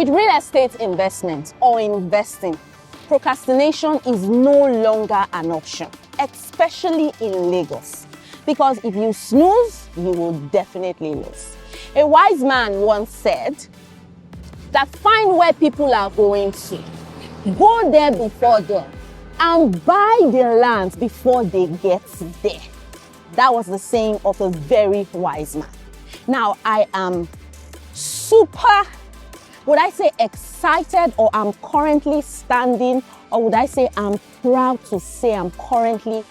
With real estate investment or investing, procrastination is no longer an option, especially in Lagos. Because if you snooze, you will definitely lose. A wise man once said that find where people are going to, go there before them, and buy the land before they get there. That was the saying of a very wise man. Now, I am super, would I say excited, or I'm currently standing, or would I say I'm proud to say I'm currently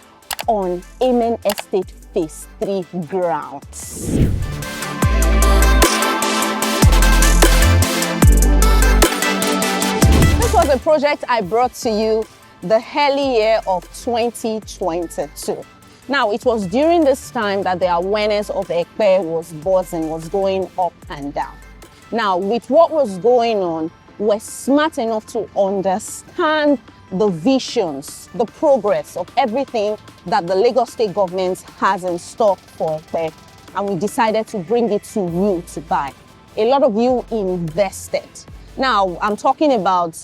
on Amen Estate Phase 3 grounds. This was a project I brought to you the early year of 2022. Now, it was during this time that the awareness of Ekpe was buzzing, was going up and down. Now, with what was going on, we're smart enough to understand the visions, the progress of everything that the Lagos State government has in stock for Ekpe, and we decided to bring it to you to buy. A lot of you invested. Now, I'm talking about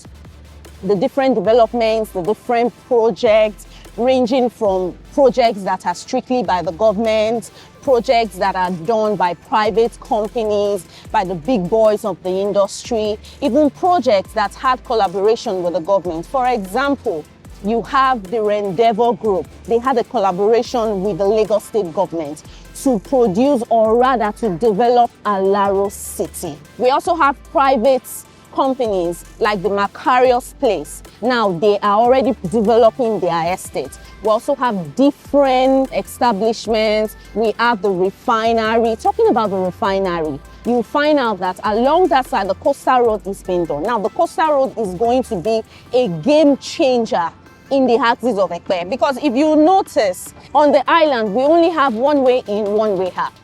the different developments, the different projects, ranging from projects that are strictly by the government, projects that are done by private companies, by the big boys of the industry, even projects that had collaboration with the government. For example, you have the Rendeavor Group. They had a collaboration with the Lagos State government to produce, or rather to develop, Alaro City. We also have private companies like the Macarius Place. Now they are already developing their estate. We also have different establishments. We have the refinery. Talking about the refinery, you find out that along that side, the coastal road is being done. Now the coastal road is going to be a game changer in the axis of Ekpe, because if you notice, on the island, we only have one way in, one way out.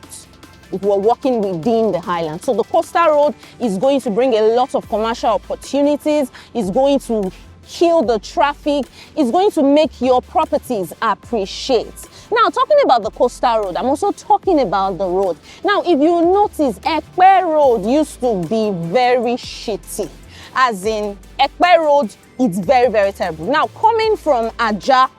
If we're walking within the highland. So the coastal road is going to bring a lot of commercial opportunities, it's going to kill the traffic, it's going to make your properties appreciate. Now, talking about the coastal road, I'm also talking about the road. Now, if you notice, Ekpe Road used to be very shitty. As in, Ekpe Road, it's very, very terrible. Now, coming from Aja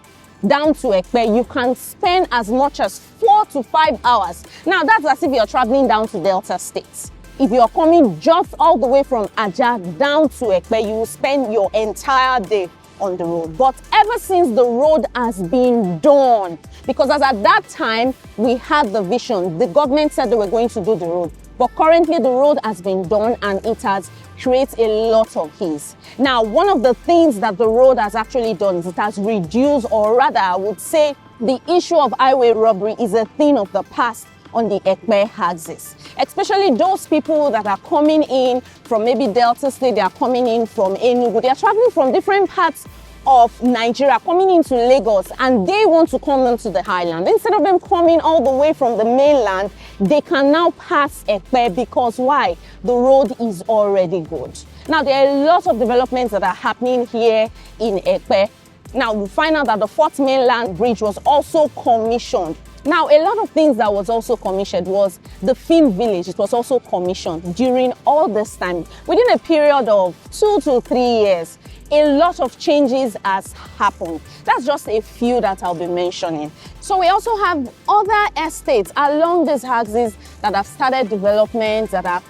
down to Ekpe, you can spend as much as 4 to 5 hours. Now, that's as if you're traveling down to Delta State. If you're coming just all the way from Aja down to Ekpe, you will spend your entire day on the road. But ever since the road has been done, because as at that time, we had the vision, the government said they were going to do the road. But currently the road has been done and it has created a lot of ease. Now, one of the things that the road has actually done is it has reduced, or rather I would say the issue of highway robbery is a thing of the past on the Ekpe axis. Especially those people that are coming in from maybe Delta State, they are coming in from Enugu, they are traveling from different parts of Nigeria, coming into Lagos, and they want to come into the highland. Instead of them coming all the way from the mainland, they can now pass Ekpe, because why? The road is already good. Now, there are a lot of developments that are happening here in Ekpe. Now, we find out that the 4th mainland bridge was also commissioned. Now, a lot of things that was also commissioned was the Fin Village. It was also commissioned during all this time. Within a period of 2 to 3 years, a lot of changes has happened. That's just a few that I'll be mentioning. So we also have other estates along this axis that have started developments, that are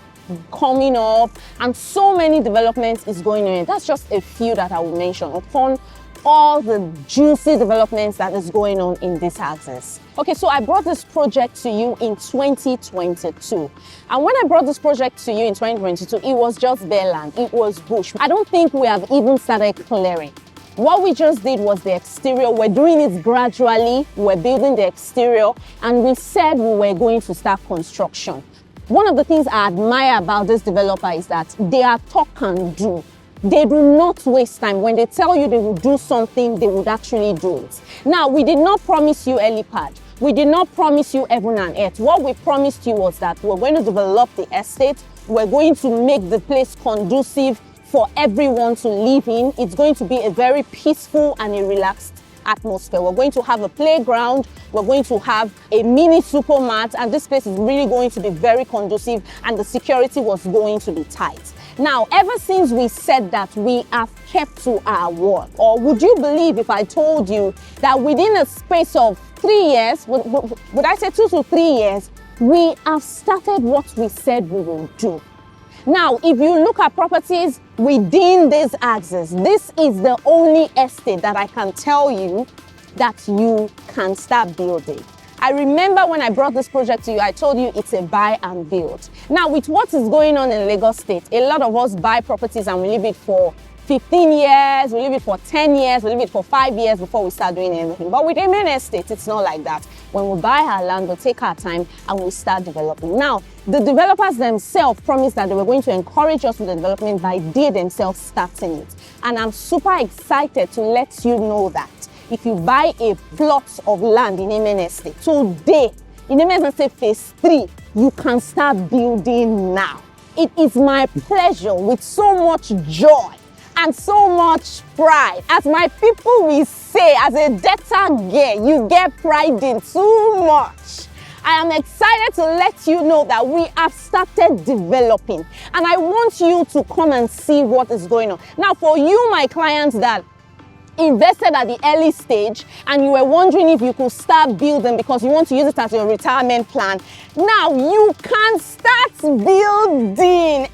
coming up, and so many developments is going on. That's just a few that I will mention upon all the juicy developments that is going on in this axis. Okay, so I brought this project to you in 2022. And when I brought this project to you in 2022, it was just bare land, it was bush. I don't think we have even started clearing. What we just did was the exterior. We're doing it gradually, we're building the exterior, and we said we were going to start construction. One of the things I admire about this developer is that they are talk and do. They do not waste time. When they tell you they will do something, they would actually do it. Now, we did not promise you helipad. We did not promise you heaven and earth. What we promised you was that we're going to develop the estate. We're going to make the place conducive for everyone to live in. It's going to be a very peaceful and a relaxed atmosphere. We're going to have a playground. We're going to have a mini supermarket, and this place is really going to be very conducive, and the security was going to be tight. Now, ever since we said that, we have kept to our word. Or would you believe if I told you that within a space of 3 years, would I say 2 to 3 years, we have started what we said we will do. Now, if you look at properties within these axes, this is the only estate that I can tell you that you can start building. I remember when I brought this project to you, I told you it's a buy and build. Now, with what is going on in Lagos State, a lot of us buy properties and we leave it for 15 years, we leave it for 10 years, we leave it for 5 years before we start doing anything. But with a main estate, it's not like that. When we buy our land, we'll take our time and we'll start developing. Now, the developers themselves promised that they were going to encourage us with the development by they themselves starting it. And I'm super excited to let you know that if you buy a plot of land in a main estate today, in a main estate phase 3, you can start building now. It is my pleasure with so much joy and so much pride. As my people will say, as a debtor girl, you get pride in too much. I am excited to let you know that we have started developing, and I want you to come and see what is going on. Now, for you, my clients that invested at the early stage and you were wondering if you could start building because you want to use it as your retirement plan, now you can start building.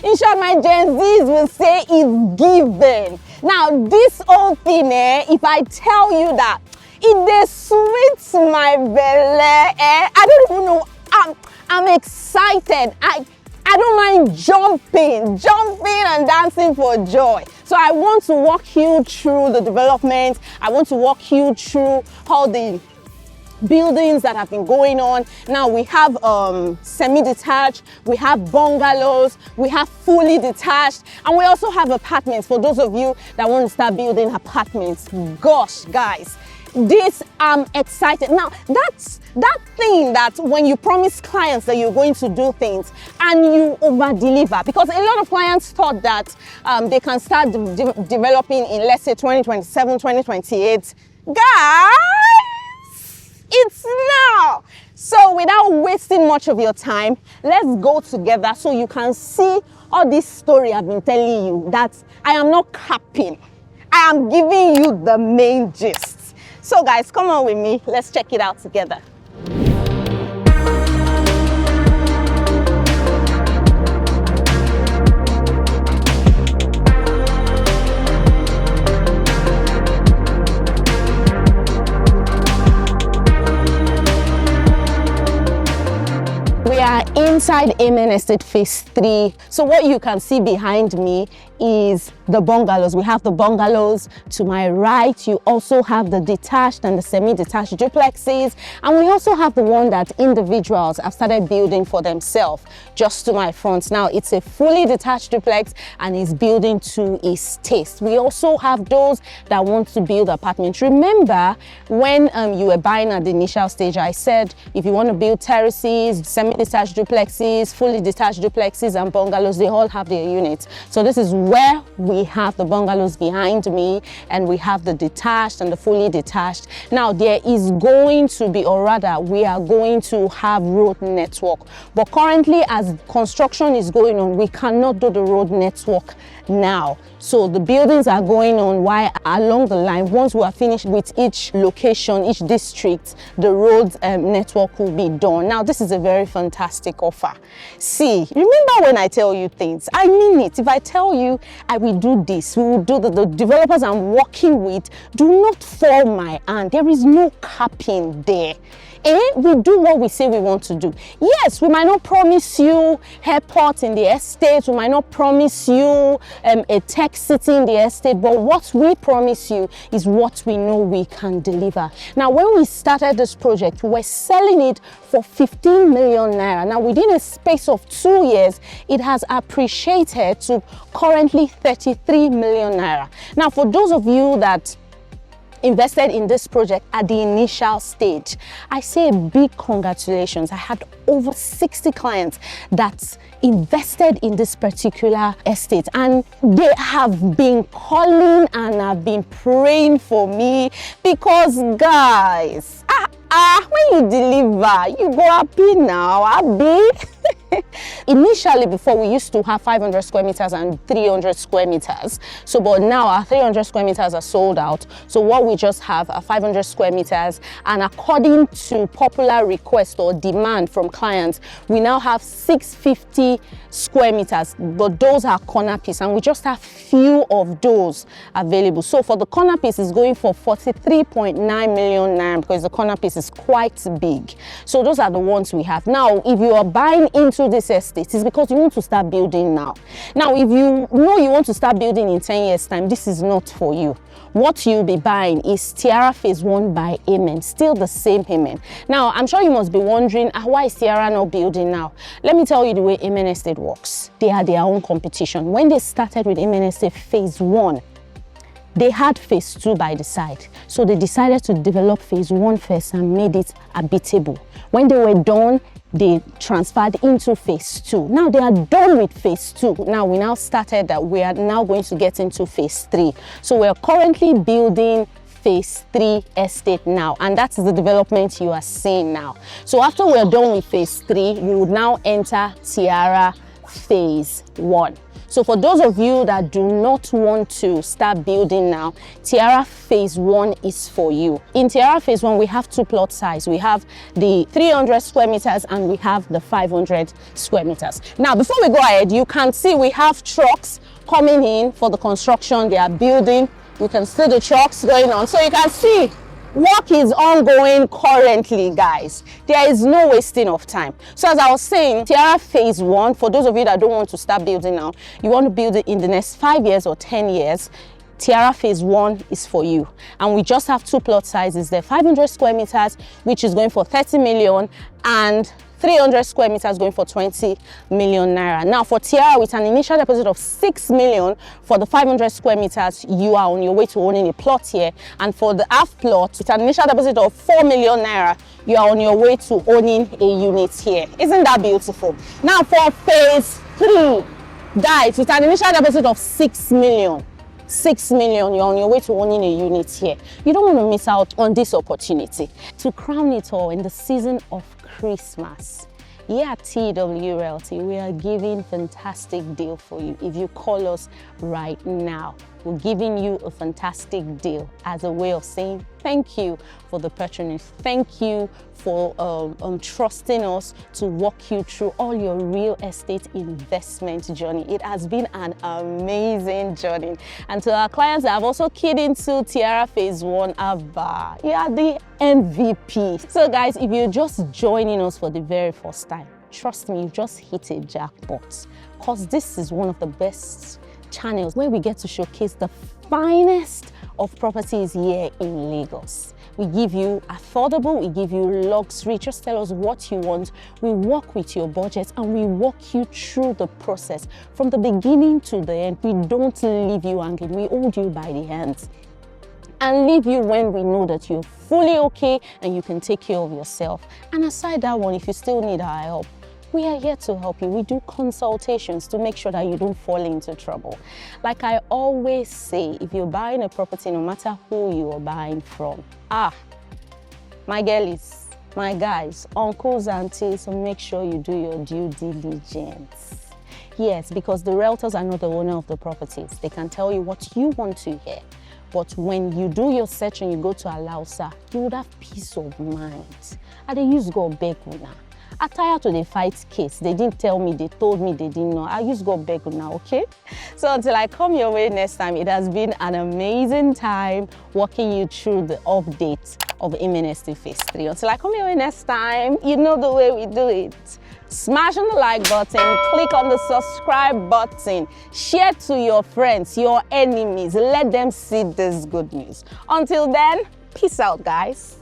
In short, my Gen Zs will say it's given. Now, this whole thing, if I tell you that it dey sweet my belly, I don't even know. I'm excited. I don't mind jumping and dancing for joy. So I want to walk you through the development. I want to walk you through all the buildings that have been going on. Now we have semi-detached, we have bungalows, we have fully detached, and we also have apartments for those of you that want to start building apartments. Gosh, guys, this I'm excited. Now that's that thing that when you promise clients that you're going to do things and you over deliver, because a lot of clients thought that they can start developing in, let's say, 2027, 2028. Guys, it's now. So without wasting much of your time, let's go together so you can see all this story I've been telling you, that I am not capping. I am giving you the main gist. So guys, come on with me. Let's check it out together. We are inside Amen Estate Phase 3. So what you can see behind me is the bungalows. We have the bungalows to my right. You also have the detached and the semi-detached duplexes. And we also have the one that individuals have started building for themselves just to my front. Now it's a fully detached duplex and is building to his taste. We also have those that want to build apartments. Remember when you were buying at the initial stage, I said if you want to build terraces, semi-detached duplexes, fully detached duplexes and bungalows, they all have their units. So this is where we have the bungalows behind me, and we have the detached and the fully detached. Now there is going to be, or rather we are going to have road network, but currently as construction is going on, we cannot do the road network now. So the buildings are going on while along the line, once we are finished with each location, each district, the road network will be done. Now this is a very fantastic offer. See, remember when I tell you things, I mean it. If I tell you I will do this, we will do the developers I'm working with do not fall my hand. There is no capping there. We do what we say we want to do. Yes, we might not promise you airport in the estate, we might not promise you a tech city in the estate, but what we promise you is what we know we can deliver. Now, when we started this project, we were selling it for 15 million naira. Now, within a space of 2 years, it has appreciated to currently 33 million naira. Now, for those of you that invested in this project at the initial stage, I say a big congratulations. I had over 60 clients that invested in this particular estate, and they have been calling and have been praying for me because, guys, when you deliver, you go happy now, happy. Initially, before, we used to have 500 square meters and 300 square meters. So, but now our 300 square meters are sold out. So what we just have are 500 square meters. And according to popular request or demand from clients, we now have 650 square meters, but those are corner piece, and we just have few of those available. So for the corner piece, is going for 43.9 million naira, because the corner piece is quite big. So those are the ones we have. Now, if you are buying into this estate, it's because you want to start building now. Now, if you know you want to start building in 10 years time, this is not for you. What you'll be buying is TIARA Phase 1 by Amen, still the same Amen. Now, I'm sure you must be wondering, why is TIARA not building now? Let me tell you the way Amen Estate works. They are their own competition. When they started with Amen Estate Phase 1, they had Phase 2 by the side. So they decided to develop Phase 1 first and made it habitable. When they were done, they transferred into Phase 2. Now they are done with Phase 2. Now we are now going to get into Phase 3. So we are currently building Phase 3 estate now, and that is the development you are seeing now. So after we are done with Phase 3, we would now enter TIARA Phase 1. So for those of you that do not want to start building now, TIARA Phase 1 is for you. In TIARA Phase 1, we have two plot size. We have the 300 square meters and we have the 500 square meters. Now, before we go ahead, you can see we have trucks coming in for the construction. They are building. You can see the trucks going on. So you can see work is ongoing currently, guys. There is no wasting of time. So as I was saying, TIARA Phase 1, for those of you that don't want to start building now, you want to build it in the next 5 years or 10 years, TIARA Phase 1 is for you. And we just have two plot sizes there, 500 square meters, which is going for 30 million, and 300 square meters going for 20 million naira. Now for TIARA, with an initial deposit of 6 million for the 500 square meters, you are on your way to owning a plot here. And for the half plot, with an initial deposit of 4 million naira, you are on your way to owning a unit here. Isn't that beautiful? Now for Phase 3, guys, with an initial deposit of 6 million, you're on your way to owning a unit here. You don't want to miss out on this opportunity. To crown it all, in the season of Christmas, here at TW Realty, we are giving fantastic deal for you. If you call us right now, we're giving you a fantastic deal as a way of saying thank you for the patronage. Thank you for trusting us to walk you through all your real estate investment journey. It has been an amazing journey. And to our clients that have also keyed into TIARA Phase 1, Abba, you are the MVP. So guys, if you're just joining us for the very first time, trust me, you've just hit a jackpot, because this is one of the best channels where we get to showcase the finest of properties here in Lagos. We give you affordable, we give you luxury. Just tell us what you want. We work with your budget and we walk you through the process from the beginning to the end. We don't leave you hanging. We hold you by the hands and leave you when we know that you're fully okay and you can take care of yourself. And aside that one, if you still need our help, we are here to help you. We do consultations to make sure that you don't fall into trouble. Like I always say, if you're buying a property, no matter who you are buying from, my girlies, my guys, uncles, aunties, so make sure you do your due diligence. Yes, because the realtors are not the owner of the properties. They can tell you what you want to hear. But when you do your search and you go to Alausa, you would have peace of mind. And they use God beg una. I tired to the fight case. They didn't tell me, they told me they didn't know. I use God beg now, okay? So until I come your way next time, it has been an amazing time walking you through the update of Amen Estate Phase 3. Until I come your way next time, you know the way we do it. Smash on the like button, click on the subscribe button, share to your friends, your enemies, let them see this good news. Until then, peace out, guys.